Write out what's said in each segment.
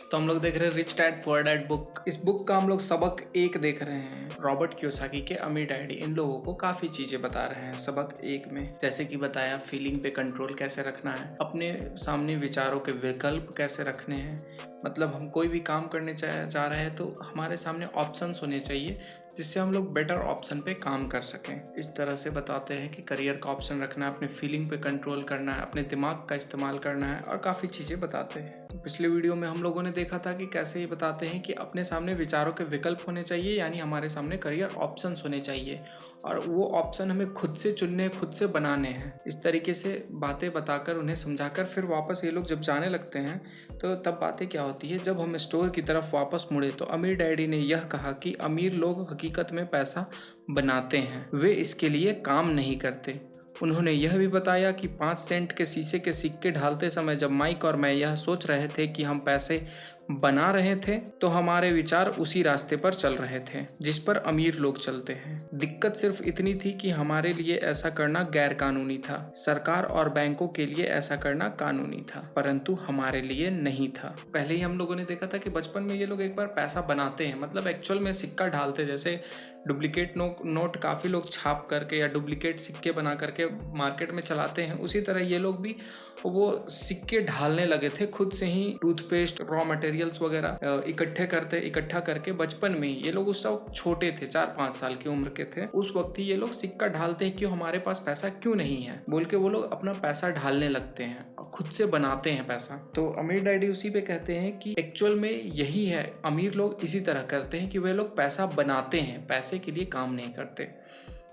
तो हम लोग देख रहे हैं rich dad poor dad book. इस बुक का हम लोग सबक 1 देख रहे हैं। रॉबर्ट कियोसाकी के अमीर डैडी इन लोगों को काफी चीजें बता रहे हैं सबक 1 में। जैसे कि बताया फीलिंग पे कंट्रोल कैसे रखना है, अपने सामने विचारों के विकल्प कैसे रखने हैं। मतलब हम कोई भी काम करने चाह रहे हैं तो हमारे सामने ऑप्शंस होने चाहिए जिससे हम लोग बेटर ऑप्शन पे काम कर सकें। इस तरह से बताते हैं कि करियर का ऑप्शन रखना है, अपने फीलिंग पे कंट्रोल करना है, अपने दिमाग का इस्तेमाल करना है और काफ़ी चीज़ें बताते हैं। तो पिछले वीडियो में हम लोगों ने देखा था कि कैसे ये बताते हैं कि अपने सामने विचारों के विकल्प होने चाहिए, यानी हमारे सामने करियर ऑप्शंस होने चाहिए और वो ऑप्शन हमें खुद से चुनने, खुद से बनाने हैं। इस तरीके से बातें बताकर उन्हें समझाकर फिर वापस ये लोग जब जाने लगते हैं तो तब बातें क्या होती है, जब हम स्टोर की तरफ वापस मुड़े तो अमीर डैडी ने यह कहा कि अमीर लोग हकीकत में पैसा बनाते हैं, वे इसके लिए काम नहीं करते। उन्होंने यह भी बताया कि 5 सेंट के शीशे के सिक्के ढालते समय जब माइक और मैं यह सोच रहे थे कि हम पैसे बना रहे थे तो हमारे विचार उसी रास्ते पर चल रहे थे जिस पर अमीर लोग चलते हैं। दिक्कत सिर्फ इतनी थी कि हमारे लिए ऐसा करना गैर कानूनी था। सरकार और बैंकों के लिए ऐसा करना कानूनी था, परंतु हमारे लिए नहीं था। पहले ही हम लोगों ने देखा था कि बचपन में ये लोग एक बार पैसा बनाते हैं, मतलब एक्चुअल में सिक्का ढालते, जैसे डुप्लीकेट नोट काफ़ी लोग छाप करके या डुप्लीकेट सिक्के बना करके मार्केट में चलाते हैं, उसी तरह ये लोग भी वो सिक्के ढालने लगे थे खुद से ही। टूथपेस्ट, रॉ मटेरियल्स वगैरह इकट्ठा करके बचपन में ये लोग उस वक्त छोटे थे, 4-5 साल की उम्र के थे, उस वक्त ही ये लोग सिक्का ढालते हैं, क्यों हमारे पास पैसा क्यों नहीं है बोल के वो लोग अपना पैसा ढालने लगते हैं और खुद से बनाते हैं पैसा। तो अमीर डैडी उसी पे कहते हैं कि एक्चुअल में यही है, अमीर लोग इसी तरह करते हैं कि वे लोग पैसा बनाते हैं, पैसे के लिए काम नहीं करते।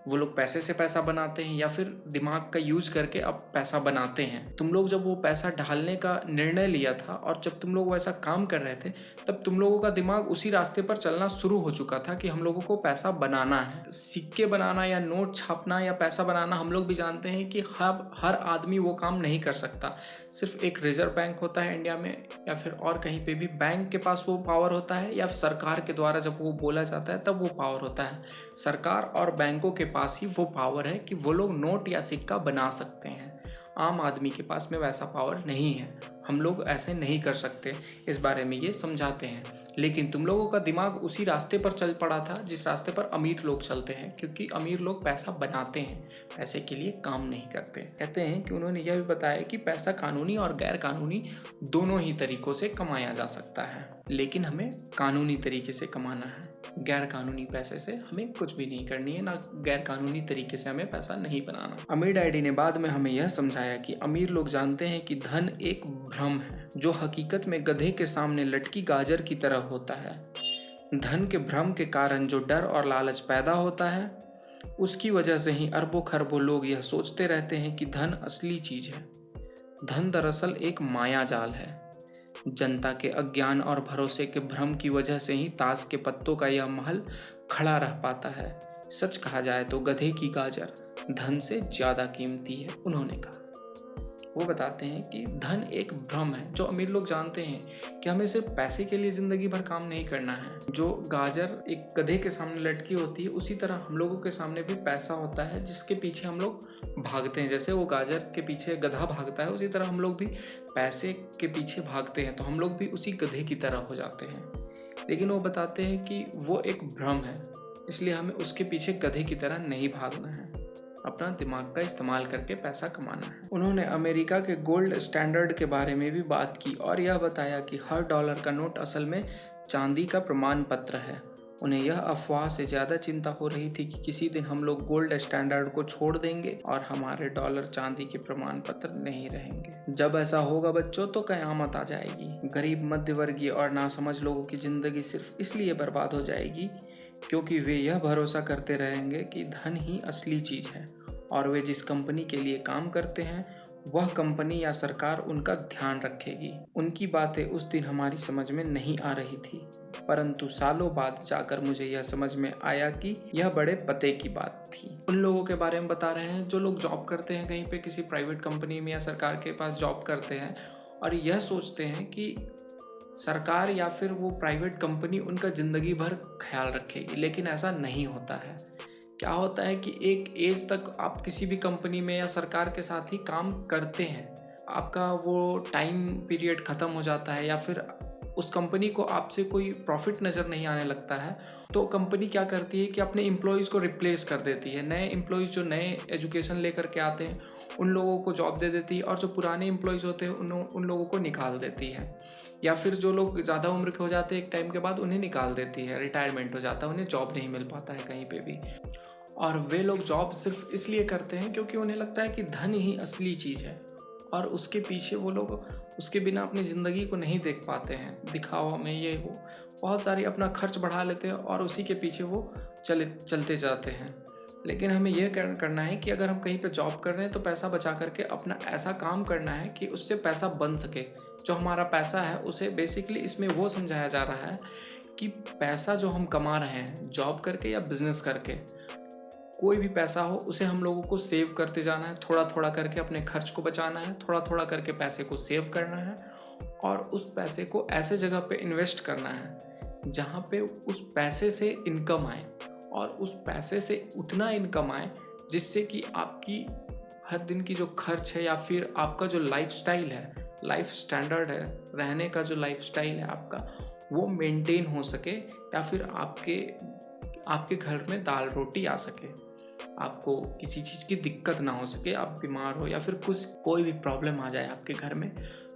वो लोग पैसे से पैसा बनाते हैं या फिर दिमाग का यूज करके अब पैसा बनाते हैं। तुम लोग जब वो पैसा ढालने का निर्णय लिया था और जब तुम लोग वैसा काम कर रहे थे तब तुम लोगों का दिमाग उसी रास्ते पर चलना शुरू हो चुका था कि हम लोगों को पैसा बनाना है। सिक्के बनाना या नोट छापना या पैसा बनाना हम लोग भी जानते हैं कि हर आदमी वो काम नहीं कर सकता। सिर्फ एक रिजर्व बैंक होता है इंडिया में या फिर और कहीं पे भी, बैंक के पास वो पावर होता है या फिर सरकार के द्वारा जब वो बोला जाता है तब वो पावर होता है। सरकार और बैंकों के पास ही वो पावर है कि वो लोग नोट या सिक्का बना सकते हैं। आम आदमी के पास में वैसा पावर नहीं है, हम लोग ऐसे नहीं कर सकते। इस बारे में ये समझाते हैं। लेकिन तुम लोगों का दिमाग उसी रास्ते पर चल पड़ा था जिस रास्ते पर अमीर लोग चलते हैं, क्योंकि अमीर लोग पैसा बनाते हैं, पैसे के लिए काम नहीं करते। कहते हैं कि उन्होंने यह भी बताया कि पैसा कानूनी और गैर कानूनी दोनों ही तरीकों से कमाया जा सकता है, लेकिन हमें कानूनी तरीके से कमाना है। गैर कानूनी पैसे से हमें कुछ भी नहीं करनी है, ना गैर कानूनी तरीके से हमें पैसा नहीं बनाना। अमीर डैडी ने बाद में हमें यह समझाया कि अमीर लोग जानते हैं कि धन एक भ्रम है जो हकीकत में गधे के सामने लटकी गाजर की तरह होता है। धन के भ्रम के कारण जो डर और लालच पैदा होता है उसकी वजह से ही अरबों खरबों लोग यह सोचते रहते हैं कि धन असली चीज है। धन दरअसल एक माया जाल है। जनता के अज्ञान और भरोसे के भ्रम की वजह से ही ताश के पत्तों का यह महल खड़ा रह पाता है। सच कहा जाए तो गधे की गाजर धन से ज्यादा कीमती है, उन्होंने कहा। वो बताते हैं कि धन एक भ्रम है जो अमीर लोग जानते हैं कि हमें सिर्फ पैसे के लिए जिंदगी भर काम नहीं करना है। जो गाजर एक गधे के सामने लटकी होती है उसी तरह हम लोगों के सामने भी पैसा होता है जिसके पीछे हम लोग भागते हैं। जैसे वो गाजर के पीछे गधा भागता है उसी तरह हम लोग भी पैसे के पीछे भागते हैं, तो हम लोग भी उसी गधे की तरह हो जाते हैं। लेकिन वो बताते हैं कि वो एक भ्रम है, इसलिए हमें उसके पीछे गधे की तरह नहीं भागना है, अपना दिमाग का इस्तेमाल करके पैसा कमाना है। उन्होंने अमेरिका के गोल्ड स्टैंडर्ड के बारे में भी बात की और यह बताया कि हर डॉलर का नोट असल में चांदी का प्रमाण पत्र है। उन्हें यह अफवाह से ज़्यादा चिंता हो रही थी कि किसी दिन हम लोग गोल्ड स्टैंडर्ड को छोड़ देंगे और हमारे डॉलर चांदी के प्रमाण पत्र नहीं रहेंगे। जब ऐसा होगा बच्चों तो कयामत आ जाएगी। गरीब, मध्यवर्गीय और नासमझ लोगों की ज़िंदगी सिर्फ इसलिए बर्बाद हो जाएगी क्योंकि वे यह भरोसा करते रहेंगे कि धन ही असली चीज़ है और वे जिस कंपनी के लिए काम करते हैं वह कंपनी या सरकार उनका ध्यान रखेगी। उनकी बातें उस दिन हमारी समझ में नहीं आ रही थी, परंतु सालों बाद जाकर मुझे यह समझ में आया कि यह बड़े पते की बात थी। उन लोगों के बारे में बता रहे हैं जो लोग जॉब करते हैं कहीं पे, किसी प्राइवेट कंपनी में या सरकार के पास जॉब करते हैं और यह सोचते हैं कि सरकार या फिर वो प्राइवेट कंपनी उनका ज़िंदगी भर ख्याल रखेगी, लेकिन ऐसा नहीं होता है। क्या होता है कि एक एज तक आप किसी भी कंपनी में या सरकार के साथ ही काम करते हैं, आपका वो टाइम पीरियड ख़त्म हो जाता है या फिर उस कंपनी को आपसे कोई प्रॉफिट नज़र नहीं आने लगता है, तो कंपनी क्या करती है कि अपने एम्प्लॉयज़ को रिप्लेस कर देती है। नए एम्प्लॉयज़ जो नए एजुकेशन लेकर के आते हैं उन लोगों को जॉब दे देती है, और जो पुराने एम्प्लॉयज़ होते हैं उन लोगों को निकाल देती है। या फिर जो लोग ज़्यादा उम्र के हो जाते हैं एक टाइम के बाद उन्हें निकाल देती है, रिटायरमेंट हो जाता है, उन्हें जॉब नहीं मिल पाता है कहीं पे भी। और वे लोग जॉब सिर्फ इसलिए करते हैं क्योंकि उन्हें लगता है कि धन ही असली चीज़ है, और उसके पीछे वो लोग उसके बिना अपनी ज़िंदगी को नहीं देख पाते हैं। दिखावा में ये वो बहुत सारी अपना खर्च बढ़ा लेते हैं और उसी के पीछे वो चलते जाते हैं। लेकिन हमें यह करना है कि अगर हम कहीं पे जॉब कर रहे हैं तो पैसा बचा करके अपना ऐसा काम करना है कि उससे पैसा बन सके। जो हमारा पैसा है उसे बेसिकली इसमें वो समझाया जा रहा है कि पैसा जो हम कमा रहे हैं जॉब करके या बिजनेस करके, कोई भी पैसा हो उसे हम लोगों को सेव करते जाना है, थोड़ा थोड़ा करके अपने खर्च को बचाना है, थोड़ा थोड़ा करके पैसे को सेव करना है, और उस पैसे को ऐसे जगह पे इन्वेस्ट करना है जहाँ पे उस पैसे से इनकम आए, और उस पैसे से उतना इनकम आए जिससे कि आपकी हर दिन की जो खर्च है या फिर आपका जो लाइफस्टाइल है, लाइफ स्टैंडर्ड है, रहने का जो लाइफस्टाइल है आपका, वो मेंटेन हो सके, या फिर आपके घर में दाल रोटी आ सके, आपको किसी चीज़ की दिक्कत ना हो सके, आप बीमार हो या फिर कोई भी प्रॉब्लम आ जाए आपके घर में,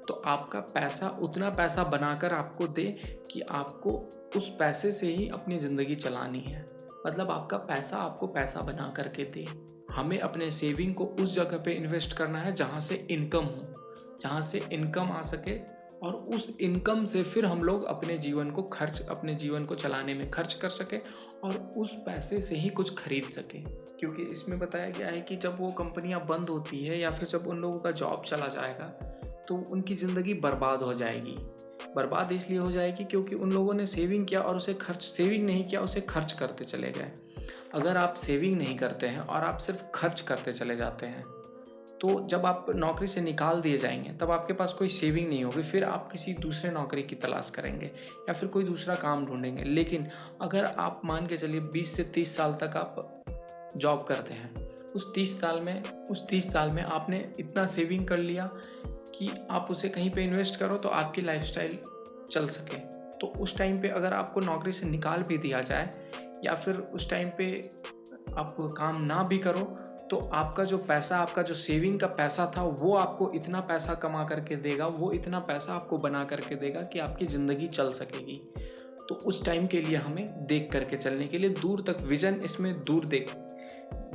तो आपका पैसा उतना पैसा बनाकर आपको दे कि आपको उस पैसे से ही अपनी ज़िंदगी चलानी है। मतलब आपका पैसा आपको पैसा बना करके दे। हमें अपने सेविंग को उस जगह पे इन्वेस्ट करना है जहाँ से इनकम हो, जहाँ से इनकम आ सके, और उस इनकम से फिर हम लोग अपने जीवन को चलाने में खर्च कर सके और उस पैसे से ही कुछ खरीद सके। क्योंकि इसमें बताया गया है कि जब वो कंपनियां बंद होती है या फिर जब उन लोगों का जॉब चला जाएगा तो उनकी ज़िंदगी बर्बाद हो जाएगी। बर्बाद इसलिए हो जाएगी क्योंकि उन लोगों ने सेविंग किया और सेविंग नहीं किया, उसे खर्च करते चले गए। अगर आप सेविंग नहीं करते हैं और आप सिर्फ खर्च करते चले जाते हैं, तो जब आप नौकरी से निकाल दिए जाएंगे तब आपके पास कोई सेविंग नहीं होगी, फिर आप किसी दूसरे नौकरी की तलाश करेंगे या फिर कोई दूसरा काम ढूंढेंगे। लेकिन अगर आप मान के चलिए 20 से 30 साल तक आप जॉब करते हैं, उस 30 साल में आपने इतना सेविंग कर लिया कि आप उसे कहीं पे इन्वेस्ट करो तो आपकी लाइफस्टाइल चल सके। तो उस टाइम पे अगर आपको नौकरी से निकाल भी दिया जाए या फिर उस टाइम पे आप काम ना भी करो, तो आपका जो सेविंग का पैसा था वो आपको इतना पैसा कमा करके देगा, वो इतना पैसा आपको बना करके देगा कि आपकी ज़िंदगी चल सकेगी। तो उस टाइम के लिए हमें देख करके चलने के लिए, दूर तक विजन इसमें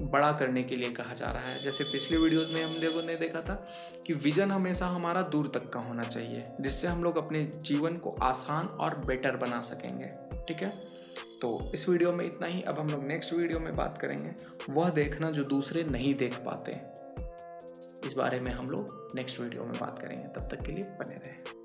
बड़ा करने के लिए कहा जा रहा है। जैसे पिछले वीडियोस में हम लोगों ने देखा था कि विजन हमेशा हमारा दूर तक का होना चाहिए, जिससे हम लोग अपने जीवन को आसान और बेटर बना सकेंगे। ठीक है, तो इस वीडियो में इतना ही। अब हम लोग नेक्स्ट वीडियो में बात करेंगे वह देखना जो दूसरे नहीं देख पाते। इस बारे में हम लोग नेक्स्ट वीडियो में बात करेंगे। तब तक के लिए बने रहें।